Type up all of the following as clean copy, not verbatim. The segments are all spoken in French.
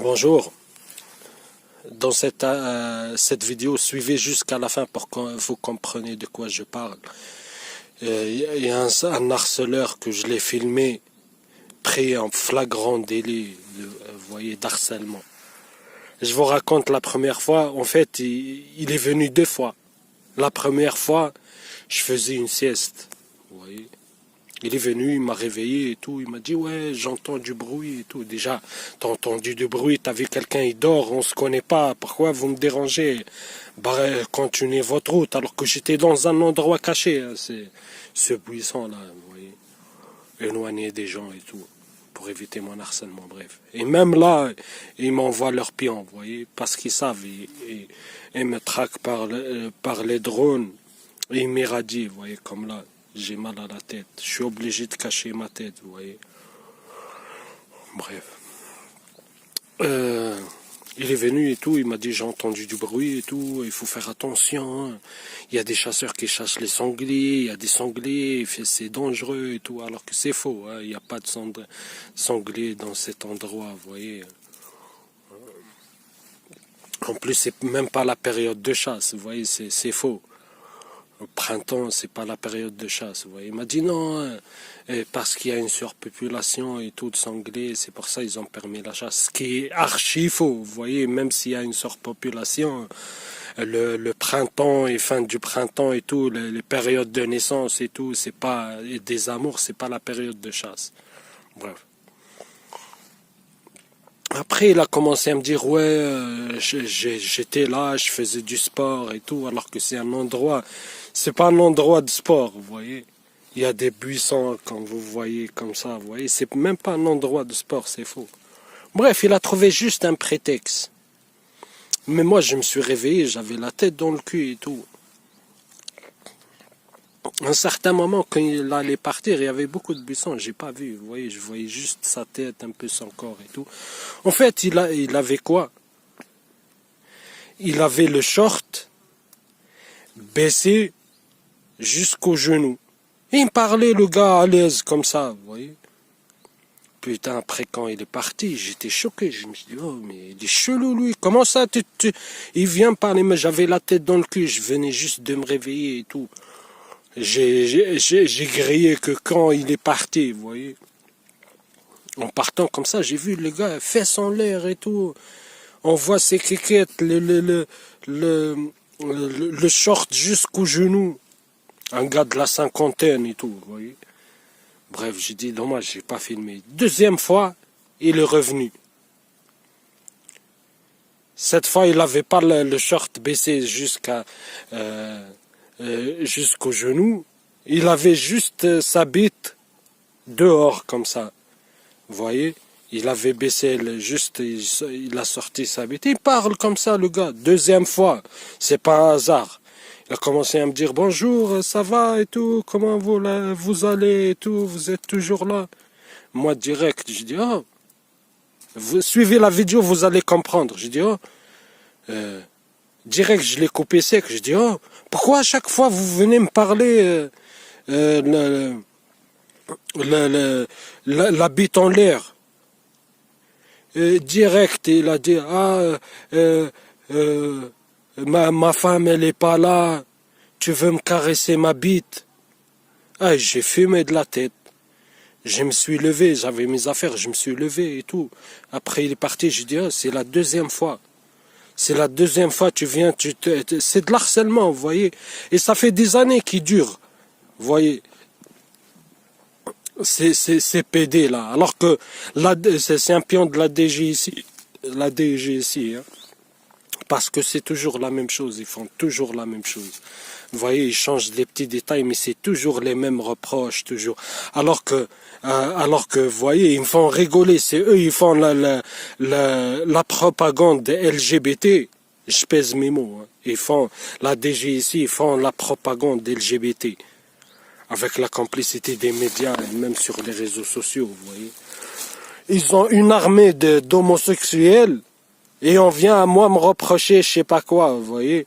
Bonjour. Dans cette vidéo, suivez jusqu'à la fin pour que vous compreniez de quoi je parle. Il y a un harceleur que je l'ai filmé, pris en flagrant délit vous voyez, d'harcèlement. Je vous raconte la première fois, en fait, il est venu 2 fois. La première fois, je faisais une sieste, vous voyez. Il est venu, il m'a réveillé et tout, il m'a dit ouais j'entends du bruit et tout. Déjà, t'as entendu du bruit, t'as vu quelqu'un il dort, on se connaît pas, pourquoi vous me dérangez? Bah continuez votre route alors que j'étais dans un endroit caché, hein. C'est ce buisson là, vous voyez, éloigné des gens et tout, pour éviter mon harcèlement, bref. Et même là, ils m'envoient leurs pions, vous voyez, parce qu'ils savent, ils me traquent par les drones, et ils m'irradient, vous voyez, comme là. J'ai mal à la tête. Je suis obligé de cacher ma tête, vous voyez. Bref. Il est venu et tout, il m'a dit j'ai entendu du bruit et tout, il faut faire attention. Hein. Il y a des chasseurs qui chassent les sangliers, il y a des sangliers, c'est dangereux et tout, alors que c'est faux. Hein. Il n'y a pas de sangliers dans cet endroit, vous voyez. En plus, c'est même pas la période de chasse, vous voyez, c'est faux. Au printemps, c'est pas la période de chasse. Vous voyez. Il m'a dit non, parce qu'il y a une surpopulation et tout de sangliers, c'est pour ça qu'ils ont permis la chasse. Ce qui est archi faux. Vous voyez, même s'il y a une surpopulation, le printemps et fin du printemps et tout, les périodes de naissance et tout, c'est pas et des amours, c'est pas la période de chasse. Bref. Après, il a commencé à me dire, ouais, j'étais là, je faisais du sport et tout, alors que c'est un endroit, c'est pas un endroit de sport, vous voyez. Il y a des buissons, comme vous voyez, comme ça, vous voyez. C'est même pas un endroit de sport, c'est faux. Bref, il a trouvé juste un prétexte. Mais moi, je me suis réveillé, j'avais la tête dans le cul et tout. À un certain moment, quand il allait partir, il y avait beaucoup de buissons, j'ai pas vu, vous voyez, je voyais juste sa tête, un peu son corps et tout. En fait, il avait quoi? Il avait le short baissé jusqu'au genou. Et il me parlait, le gars, à l'aise, comme ça, vous voyez. Putain, après, quand il est parti, j'étais choqué. Je me suis dit, oh, mais il est chelou, lui. Comment ça, il vient parler, mais j'avais la tête dans le cul, je venais juste de me réveiller et tout. J'ai grillé que quand il est parti, vous voyez. En partant comme ça, j'ai vu le gars, fesses en l'air et tout. On voit ses cliquettes, le short jusqu'au genou. Un gars de la cinquantaine et tout, vous voyez. Bref, j'ai dit, dommage, j'ai pas filmé. Deuxième fois, il est revenu. Cette fois, il n'avait pas le short baissé jusqu'au genou. Il avait juste sa bite dehors, comme ça. Vous voyez, il avait baissé il a sorti sa bite. Il parle comme ça, le gars. Deuxième fois, c'est pas un hasard. Il a commencé à me dire bonjour, ça va et tout, comment vous allez et tout, vous êtes toujours là. Moi, direct, je dis, oh, vous suivez la vidéo, vous allez comprendre. Je dis, oh, direct, je l'ai coupé sec. Je dis, oh, pourquoi à chaque fois vous venez me parler la bite en l'air? Direct, il a dit, ah, ma femme, elle est pas là, tu veux me caresser ma bite? Ah, j'ai fumé de la tête. Je me suis levé, j'avais mes affaires, je me suis levé et tout. Après, il est parti, j'ai dit, ah, c'est la deuxième fois. C'est la deuxième fois, tu viens, c'est de l'harcèlement, vous voyez. Et ça fait des années qu'il dure, vous voyez. C'est PD là. Alors que c'est un pion de la DGSI. La DGSI, hein. Parce que c'est toujours la même chose, ils font toujours la même chose. Vous voyez, ils changent des petits détails, mais c'est toujours les mêmes reproches, toujours. Alors que, vous voyez, ils me font rigoler, c'est eux, ils font la propagande LGBT. Je pèse mes mots, hein. Ils font, la DGSI, ils font la propagande LGBT. Avec la complicité des médias et même sur les réseaux sociaux, vous voyez. Ils ont une armée d'homosexuels. Et on vient à moi me reprocher je sais pas quoi, vous voyez.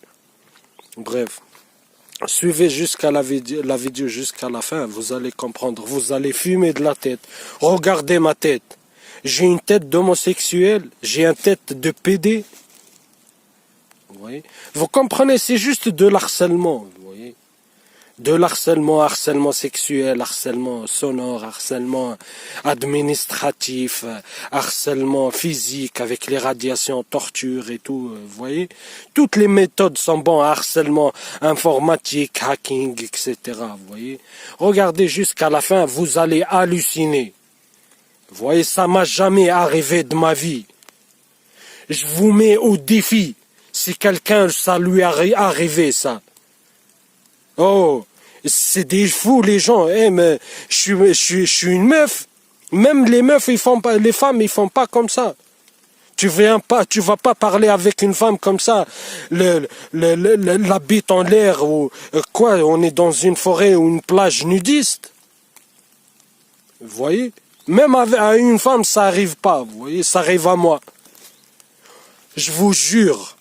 Bref. Suivez jusqu'à la vidéo jusqu'à la fin, vous allez comprendre. Vous allez fumer de la tête. Regardez ma tête. J'ai une tête d'homosexuel, j'ai une tête de PD. Vous voyez? Vous comprenez, c'est juste de l'harcèlement, vous voyez? De l'harcèlement, harcèlement sexuel, harcèlement sonore, harcèlement administratif, harcèlement physique avec les radiations, torture et tout, vous voyez. Toutes les méthodes sont bonnes, harcèlement informatique, hacking, etc. Vous voyez. Regardez jusqu'à la fin, vous allez halluciner. Vous voyez, ça m'a jamais arrivé de ma vie. Je vous mets au défi. Si quelqu'un, ça lui arrivé, ça. Oh, c'est des fous les gens. Eh, mais je suis une meuf. Même les meufs, ils font pas, les femmes, ils font pas comme ça. Tu vas pas parler avec une femme comme ça. La bite en l'air ou quoi. On est dans une forêt ou une plage nudiste. Vous voyez? Même à une femme, ça arrive pas. Vous voyez, ça arrive à moi. Je vous jure.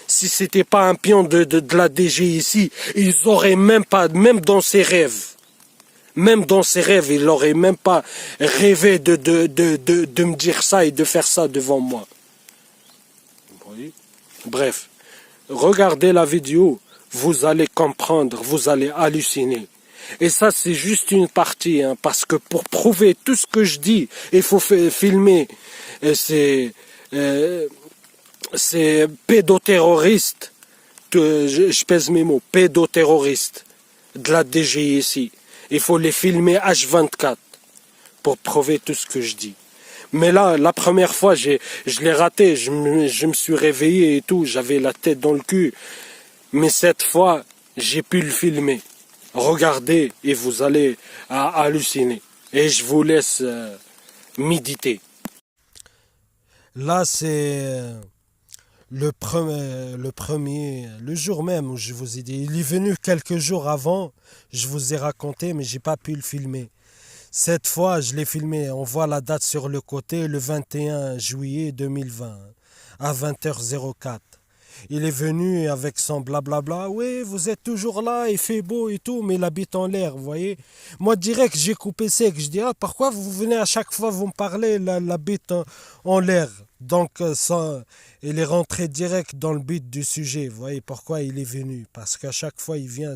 Si c'était pas un pion de la DG ici, ils auraient même pas, même dans ses rêves, ils n'auraient même pas rêvé de me dire ça et de faire ça devant moi. Vous voyez? Bref, regardez la vidéo, vous allez comprendre, vous allez halluciner. Et ça, c'est juste une partie, hein, parce que pour prouver tout ce que je dis, il faut filmer. C'est pédoterroriste, je pèse mes mots, pédoterroriste de la DG ici. Il faut les filmer H24 pour prouver tout ce que je dis. Mais là, la première fois, je l'ai raté, je me suis réveillé et tout, j'avais la tête dans le cul. Mais cette fois, j'ai pu le filmer. Regardez et vous allez halluciner. Et je vous laisse méditer. Là, c'est le jour même où je vous ai dit. Il est venu quelques jours avant, je vous ai raconté, mais j'ai pas pu le filmer. Cette fois, je l'ai filmé. On voit la date sur le côté, le 21 juillet 2020, à 20h04. Il est venu avec son blablabla. Oui, vous êtes toujours là, il fait beau et tout, mais la bite en l'air, vous voyez. Moi, direct, j'ai coupé sec. Je dis, pourquoi vous venez à chaque fois, vous me parlez, la bite en l'air. Donc, ça, il est rentré direct dans le but du sujet. Vous voyez pourquoi il est venu. Parce qu'à chaque fois, il vient,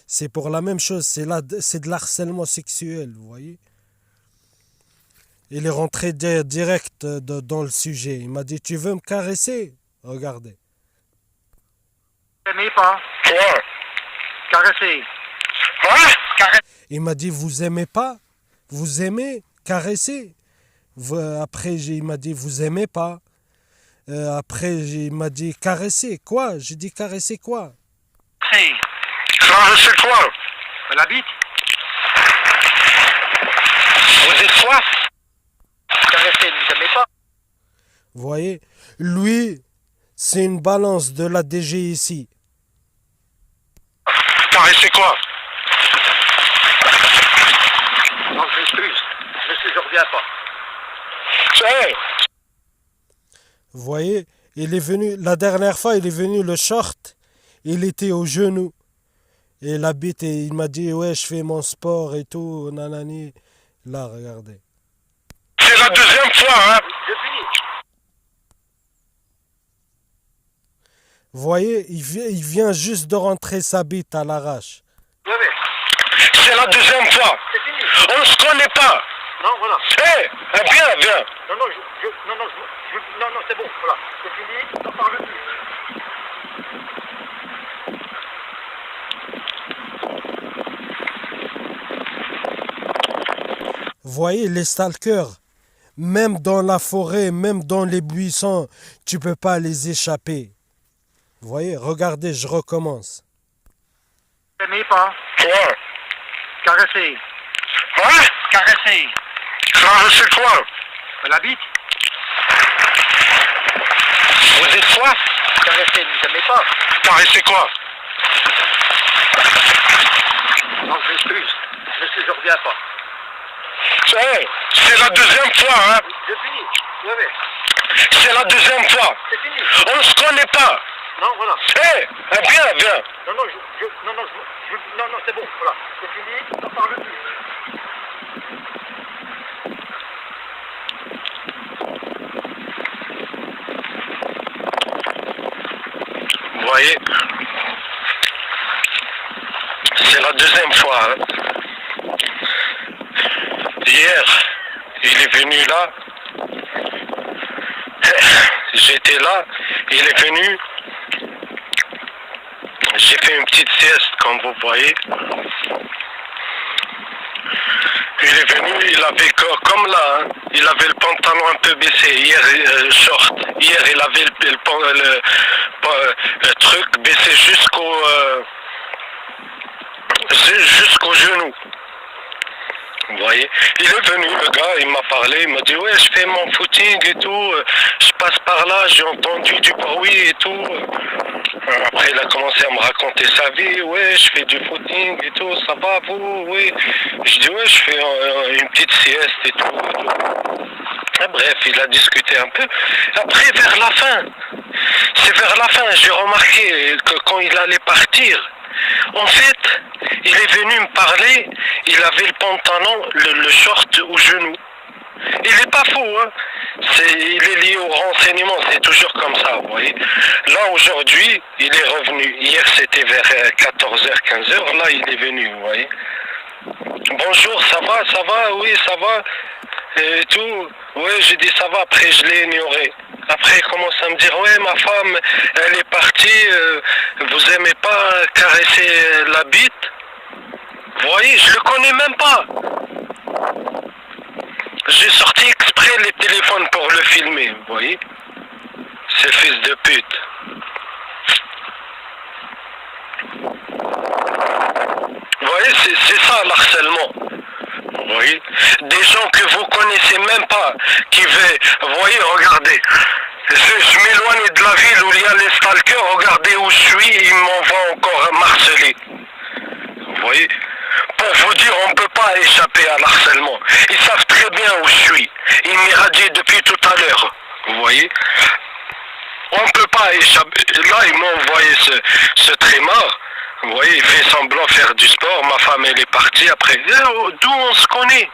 c'est pour la même chose. C'est de l'harcèlement sexuel, vous voyez. Il est rentré direct dans le sujet. Il m'a dit, tu veux me caresser? Regardez. Vous aimez pas? Quoi? Caresser. Quoi? Il m'a dit, vous aimez pas? Vous aimez caresser? Après, il m'a dit, vous aimez pas? Après, il m'a dit, caresser. Quoi? J'ai dit, caresser quoi? Caresser quoi? La bite. Vous êtes quoi? Caresser, vous aimez pas? Vous voyez? Lui, c'est une balance de la DG ici. Caresser quoi? Non, je m'excuse. Je reviens pas. C'est... Vous voyez, il est venu, la dernière fois, il est venu le short, il était au genou. Et la bite, il m'a dit, ouais, je fais mon sport et tout, nanani. Là, regardez. C'est la deuxième fois, hein? Je finis. Vous voyez, il vient juste de rentrer sa bite à l'arrache. C'est la deuxième fois. C'est fini. On ne se connaît pas. Non, voilà. Viens. Non, c'est bon, voilà. C'est fini, on parle plus. Vous voyez, les stalkers, même dans la forêt, même dans les buissons, tu peux pas les échapper. Vous voyez, regardez, je recommence. Vous n'aimez pas? Quoi? Caresser. Quoi? Caresser. Caresser quoi? La bite. Vous êtes quoi? Caresser, vous n'aimez pas? Caresser quoi? Non, je m'excuse. Je reviens pas. C'est la deuxième fois, hein? Je finis. Oui. C'est la deuxième fois. C'est fini. On ne se connaît pas. Non, voilà. Viens. Non, c'est bon, voilà. C'est fini, on parle plus. voyez, c'est la deuxième fois. Hein. Hier, il est venu là. J'étais là, il est venu. J'ai fait une petite sieste, comme vous voyez. Il est venu, il avait comme là, hein, il avait le pantalon un peu baissé. Hier, short. Hier, il avait le truc baissé jusqu'au genou. Vous voyez, il est venu, le gars, il m'a parlé, il m'a dit ouais, je fais mon footing et tout, je passe par là, j'ai entendu du bruit et tout. Après, il a commencé à me raconter sa vie, ouais, je fais du footing et tout, ça va vous, oui. Je dis ouais, je fais une petite sieste et tout. Et bref, il a discuté un peu. Après, vers la fin, j'ai remarqué que quand il allait partir, en fait, il est venu me parler, il avait le pantalon, le short au genou. Il n'est pas fou, hein. Il est lié au renseignement, c'est toujours comme ça, vous voyez. Là, aujourd'hui, il est revenu. Hier, c'était vers 14h, 15h. Là, il est venu, vous voyez. Bonjour, ça va, oui, ça va. Et tout. Oui, j'ai dit ça va, après je l'ai ignoré. Après, il commence à me dire, ouais, ma femme, elle est partie, vous aimez pas caresser la bite? Vous voyez, je le connais même pas. J'ai sorti exprès les téléphones pour le filmer, vous voyez. C'est fils de pute. Vous voyez, c'est ça l'harcèlement. Vous voyez, des gens que vous connaissez même pas, qui veulent, vous voyez, regardez, je m'éloigne de la ville où il y a les stalkers, regardez où je suis, ils m'envoient encore harceler. Vous voyez, pour vous dire, on ne peut pas échapper à l'harcèlement. Ils savent très bien où je suis. Ils m'irradient depuis tout à l'heure. Vous voyez, on ne peut pas échapper. Là, ils m'ont envoyé ce trémard. Vous voyez, il fait semblant de faire du sport. Ma femme, elle est partie après. D'où on se connaît?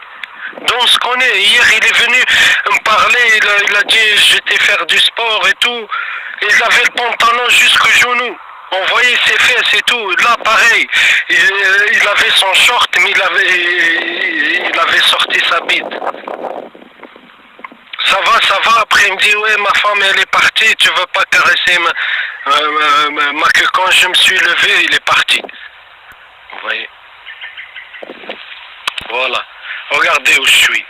D'où on se connaît? Hier, il est venu me parler. Il a dit, j'étais faire du sport et tout. Il avait le pantalon jusqu'au genou. On voyait ses fesses et tout. Là, pareil. Il avait son short, mais il avait sorti sa bite. Ça va. Après, il me dit, ouais, ma femme, elle est partie. Tu veux pas caresser ma queue? Quand je me suis levé, il est parti. Vous voyez? Voilà. Regardez où je suis.